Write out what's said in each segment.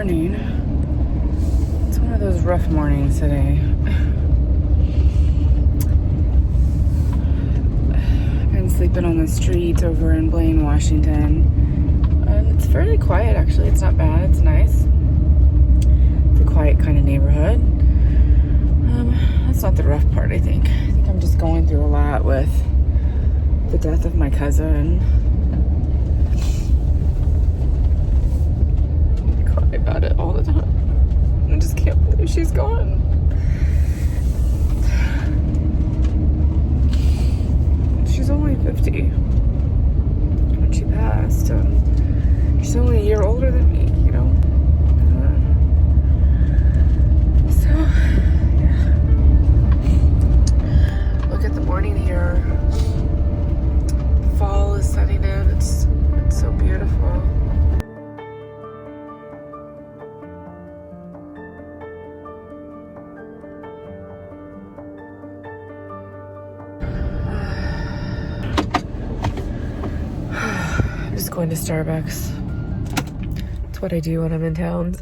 morning. It's one of those rough mornings today. I've been sleeping on the street over in Blaine, Washington. And it's fairly quiet, actually. It's not bad. It's nice. It's a quiet kind of neighborhood. That's not the rough part, I think. I think I'm just going through a lot with the death of my cousin. I cry about it all the time. I just can't believe she's gone. She's only 50 when she passed. She's only a year older than me, you know? So, yeah. Look at the morning here. Fall is setting in. It's so beautiful. I'm just going to Starbucks. That's what I do when I'm in town.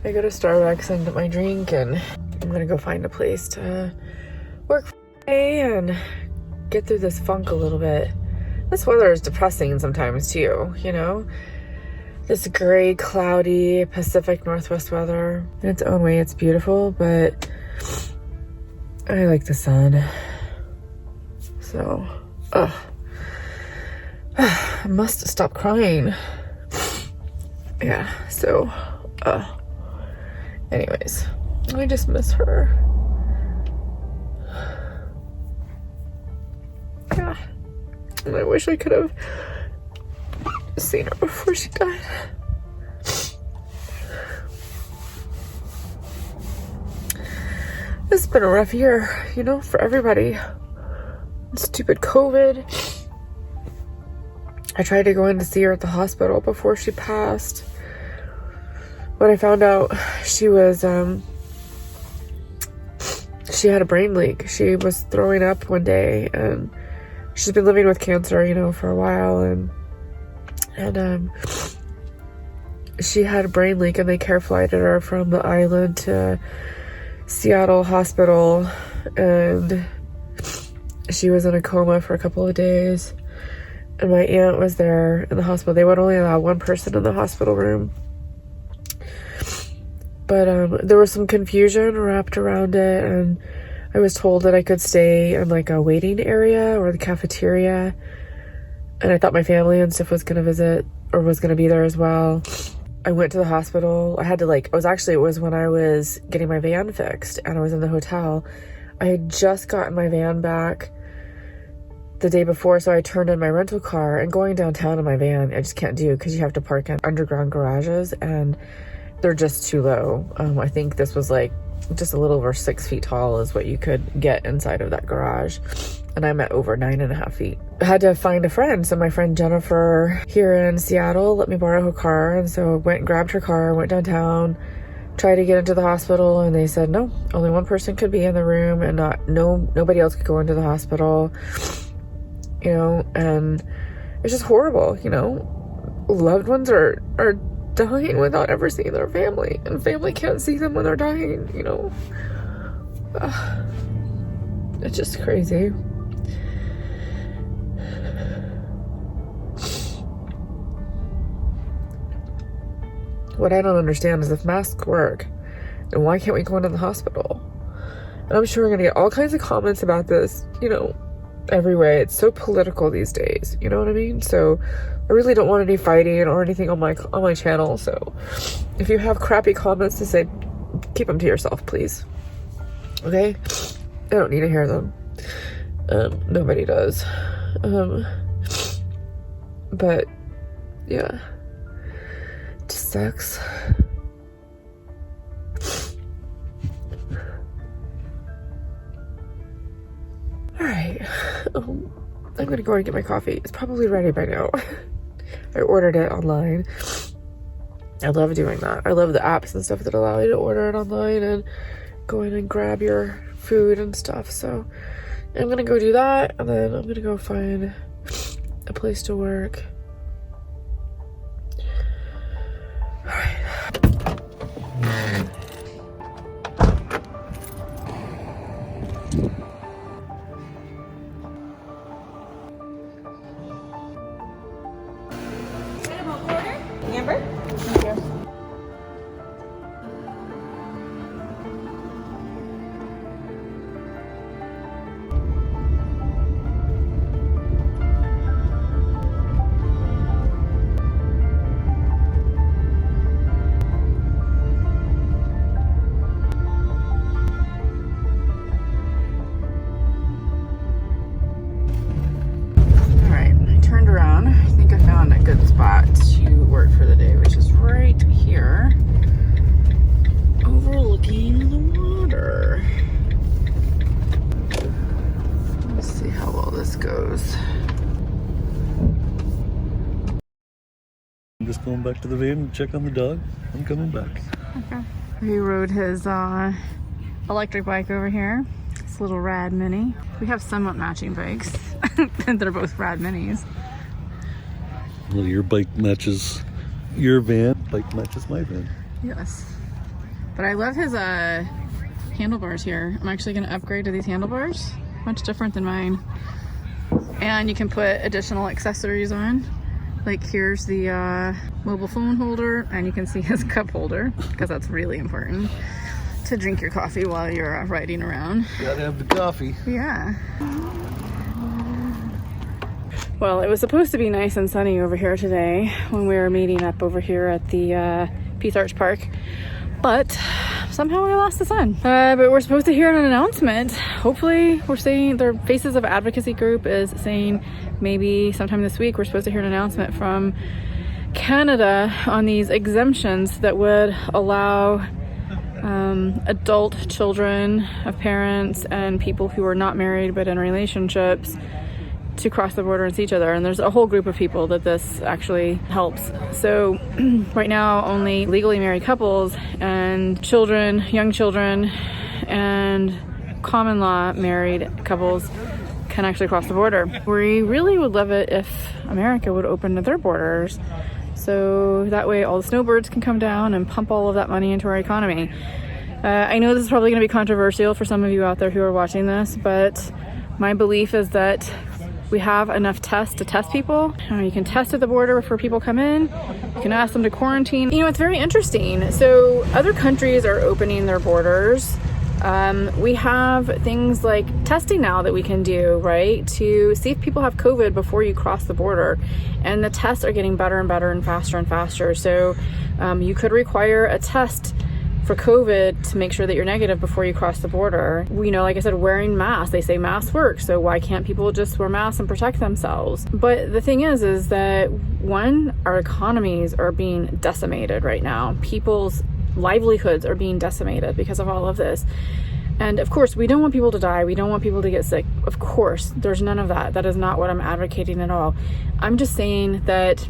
I go to Starbucks and get my drink, and I'm gonna go find a place to work for the day and get through this funk a little bit. This weather is depressing sometimes too, you know? This gray, cloudy Pacific Northwest weather. In its own way, it's beautiful, but I like the sun. So, I must stop crying. Yeah, so, anyways, I just miss her. Yeah, and I wish I could have seen her before she died. It's been a rough year, you know, for everybody. Stupid COVID. I tried to go in to see her at the hospital before she passed. When I found out she was, she had a brain leak. She was throwing up one day, and she's been living with cancer, you know, for a while, and she had a brain leak, and they care flighted her from the island to Seattle Hospital, and she was in a coma for a couple of days. And my aunt was there in the hospital. They would only allow one person in the hospital room. But there was some confusion wrapped around it, and I was told that I could stay in like a waiting area or the cafeteria. And I thought my family and stuff was going to visit or was going to be there as well. I went to the hospital. I had to it was when I was getting my van fixed and I was in the hotel. I had just gotten my van back the day before, so I turned in my rental car, and going downtown in my van, I just can't do because you have to park in underground garages and they're just too low. I think this was like just a little over 6 feet tall is what you could get inside of that garage. And I'm at over 9.5 feet. I had to find a friend. So my friend Jennifer here in Seattle let me borrow her car. And so I went and grabbed her car, went downtown, tried to get into the hospital, and they said, no, only one person could be in the room and nobody else could go into the hospital. You know, and it's just horrible, you know. Loved ones are dying without ever seeing their family, and family can't see them when they're dying, you know. It's just crazy. What I don't understand is if masks work, then why can't we go into the hospital? And I'm sure we're gonna get all kinds of comments about this, you know, every way. It's so political these days, you know what I mean? So I really don't want any fighting or anything on my channel. So if you have crappy comments to say, keep them to yourself, please. Okay? I don't need to hear them. Nobody does. But yeah, it just sucks. Alright, I'm gonna go and get my coffee. It's probably ready by now. I ordered it online. I love doing that. I love the apps and stuff that allow you to order it online and go in and grab your food and stuff. So I'm gonna go do that, and then I'm gonna go find a place to work. All right. number? Thank you. To work for the day, which is right here overlooking the water. Let's see how well this goes. I'm just going back to the van and check on the dog. I'm coming back. Okay. He rode his electric bike over here. It's a little Rad Mini. We have somewhat matching bikes. They're both Rad Minis. Well, your bike matches your van, bike matches my van. Yes. But I love his handlebars here. I'm actually going to upgrade to these handlebars. Much different than mine. And you can put additional accessories on. Like here's the mobile phone holder, and you can see his cup holder, because that's really important to drink your coffee while you're riding around. Gotta have the coffee. Yeah. Well, it was supposed to be nice and sunny over here today when we were meeting up over here at the Peace Arch Park, but somehow we lost the sun. But we're supposed to hear an announcement. Hopefully, we're saying their Faces of Advocacy group is saying maybe sometime this week we're supposed to hear an announcement from Canada on these exemptions that would allow adult children of parents and people who are not married but in relationships to cross the border and see each other. And there's a whole group of people that this actually helps. So right now only legally married couples and children, young children, and common law married couples can actually cross the border. We really would love it if America would open their borders, so that way all the snowbirds can come down and pump all of that money into our economy. I know this is probably going to be controversial for some of you out there who are watching this, but my belief is that we have enough tests to test people. You can test at the border before people come in. You can ask them to quarantine. You know, it's very interesting. So other countries are opening their borders. We have things like testing now that we can do, right, to see if people have COVID before you cross the border. And the tests are getting better and better and faster. So you could require a test for COVID to make sure that you're negative before you cross the border. You know, like I said, wearing masks, they say masks work, so why can't people just wear masks and protect themselves? But the thing is that one, our economies are being decimated right now. People's livelihoods are being decimated because of all of this. And of course, we don't want people to die. We don't want people to get sick. Of course, there's none of that. That is not what I'm advocating at all. I'm just saying that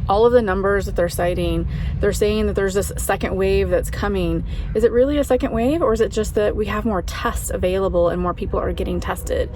all of the numbers that they're citing, they're saying that there's this second wave that's coming. Is it really a second wave, or is it just that we have more tests available and more people are getting tested?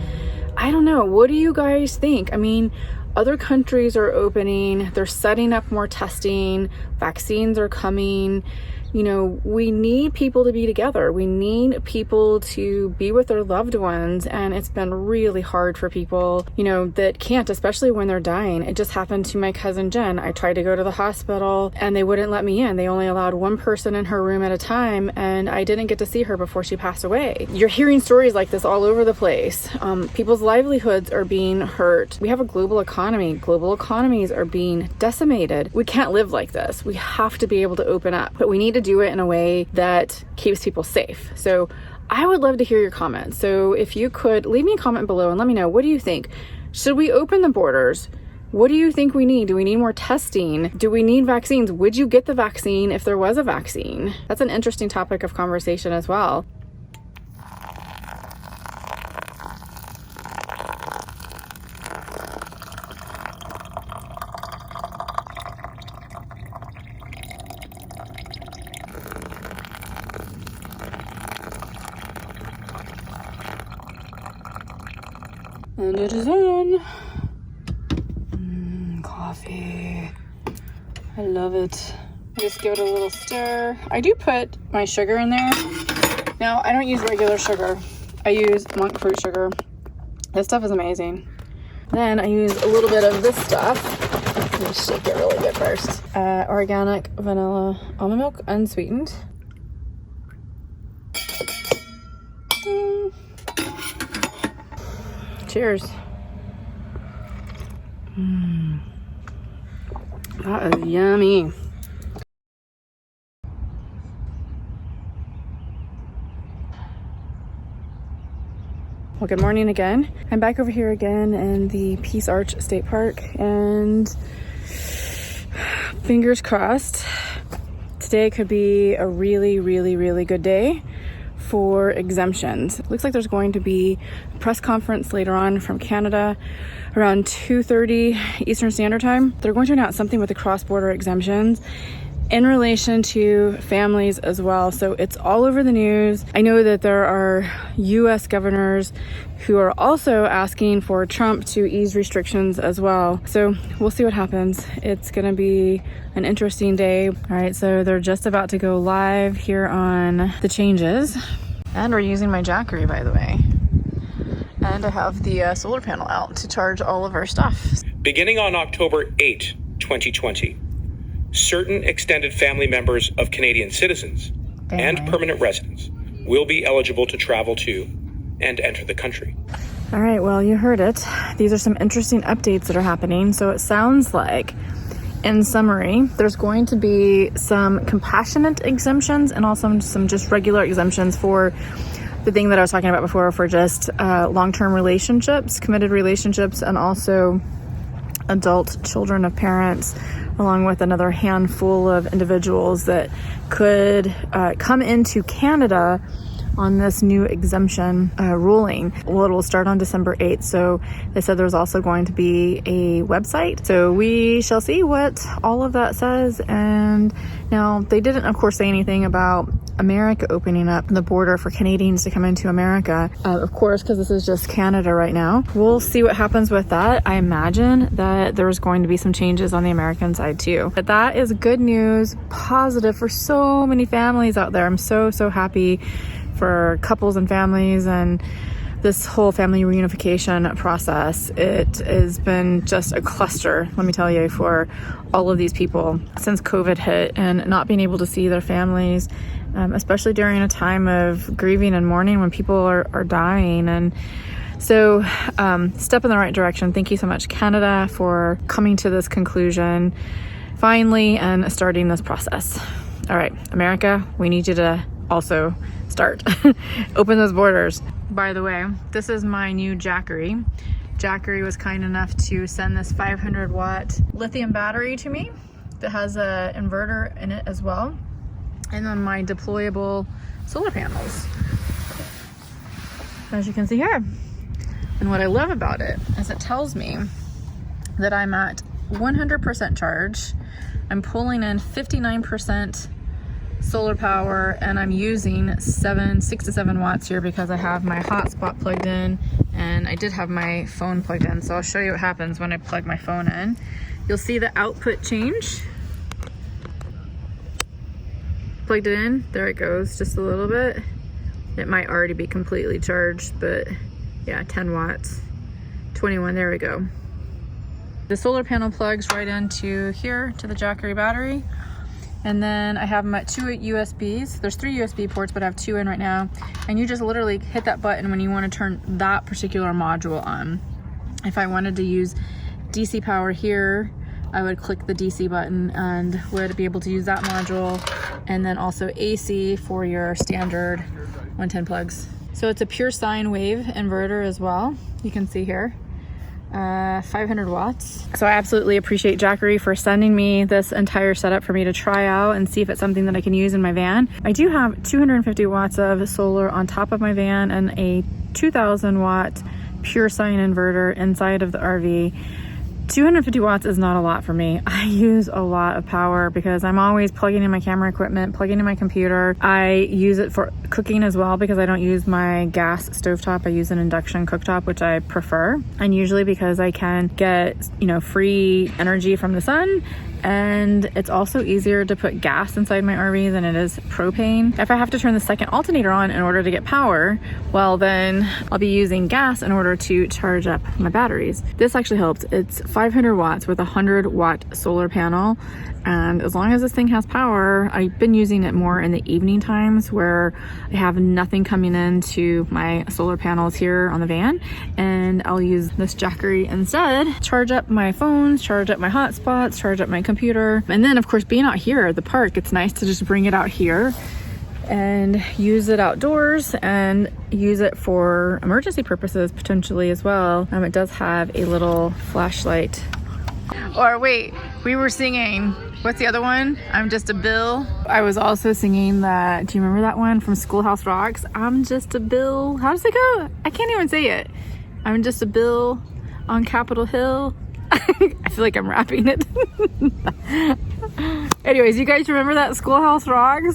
I don't know. What do you guys think? I mean, other countries are opening, they're setting up more testing, vaccines are coming. You know, we need people to be together. We need people to be with their loved ones. And it's been really hard for people, you know, that can't, especially when they're dying. It just happened to my cousin Jen. I tried to go to the hospital and they wouldn't let me in. They only allowed one person in her room at a time, and I didn't get to see her before she passed away. You're hearing stories like this all over the place. People's livelihoods are being hurt. We have a global economy. Global economies are being decimated. We can't live like this. We have to be able to open up, but we need to do it in a way that keeps people safe. So I would love to hear your comments. So if you could leave me a comment below and let me know, what do you think? Should we open the borders? What do you think we need? Do we need more testing? Do we need vaccines? Would you get the vaccine if there was a vaccine? That's an interesting topic of conversation as well. And it is on. Coffee. I love it. I just give it a little stir. I do put my sugar in there. Now, I don't use regular sugar. I use monk fruit sugar. This stuff is amazing. Then I use a little bit of this stuff. Let me shake it really good first. Organic vanilla almond milk, unsweetened. Cheers. That is yummy. Well, good morning again. I'm back over here again in the Peace Arch State Park, and fingers crossed, today could be a really, really, really good day for exemptions. Looks like there's going to be a press conference later on from Canada around 2:30 Eastern Standard Time. They're going to announce something with the cross-border exemptions in relation to families as well. So it's all over the news. I know that there are US governors who are also asking for Trump to ease restrictions as well. So we'll see what happens. It's gonna be an interesting day. All right, so they're just about to go live here on the changes. And we're using my Jackery, by the way. And I have the solar panel out to charge all of our stuff. Beginning on October 8, 2020, certain extended family members of Canadian citizens and permanent residents will be eligible to travel to and enter the country. All right, well, you heard it. These are some interesting updates that are happening. So it sounds like, in summary, there's going to be some compassionate exemptions and also some just regular exemptions for the thing that I was talking about before, for just long-term relationships, committed relationships, and also adult children of parents, along with another handful of individuals that could come into Canada on this new exemption ruling. Well, it will start on December 8th. So they said there's also going to be a website. So we shall see what all of that says. And now they didn't, of course, say anything about America opening up the border for Canadians to come into America, of course, because this is just Canada right now. We'll see what happens with that. I imagine that there's going to be some changes on the American side too. But that is good news, positive for so many families out there. I'm so, so happy for couples and families and this whole family reunification process. It has been just a cluster, let me tell you, for all of these people since COVID hit, and not being able to see their families, especially during a time of grieving and mourning when people are dying. And so step in the right direction. Thank you so much, Canada, for coming to this conclusion finally and starting this process. All right, America, we need you to also start. Open those borders. By the way, this is my new Jackery. Jackery was kind enough to send this 500 watt lithium battery to me that has an inverter in it as well, and then my deployable solar panels, as you can see here. And what I love about it is it tells me that I'm at 100% charge. I'm pulling in 59% solar power, and I'm using 6 to 7 watts here because I have my hotspot plugged in and I did have my phone plugged in. So I'll show you what happens when I plug my phone in. You'll see the output change. Plugged it in, there it goes, just a little bit. It might already be completely charged, but yeah, 10 watts, 21, there we go. The solar panel plugs right into here to the Jackery battery. And then I have them at 2 USBs. There's 3 USB ports, but I have 2 in right now. And you just literally hit that button when you want to turn that particular module on. If I wanted to use DC power here, I would click the DC button and would be able to use that module. And then also AC for your standard 110 plugs. So it's a pure sine wave inverter as well. You can see here. 500 watts. So I absolutely appreciate Jackery for sending me this entire setup for me to try out and see if it's something that I can use in my van. I do have 250 watts of solar on top of my van and a 2000 watt pure sine inverter inside of the RV. 250 watts is not a lot for me. I use a lot of power because I'm always plugging in my camera equipment, plugging in my computer. I use it for cooking as well because I don't use my gas stovetop. I use an induction cooktop, which I prefer. And usually because I can get, free energy from the sun and it's also easier to put gas inside my RV than it is propane. If I have to turn the second alternator on in order to get power, well then I'll be using gas in order to charge up my batteries. This actually helps. It's 500 watts with a 100-watt solar panel, and as long as this thing has power, I've been using it more in the evening times where I have nothing coming into my solar panels here on the van, and I'll use this Jackery instead. Charge up my phones, charge up my hotspots, charge up my computer, and then of course being out here at the park, it's nice to just bring it out here and use it outdoors and use it for emergency purposes potentially as well. It does have a little flashlight. Or wait, we were singing, what's the other one? I'm Just a Bill. I was also singing that, do you remember that one from Schoolhouse Rocks? I'm just a bill. How does it go? I can't even say it. I'm just a bill on Capitol Hill. I feel like I'm rapping it. Anyways, you guys remember that Schoolhouse Rocks?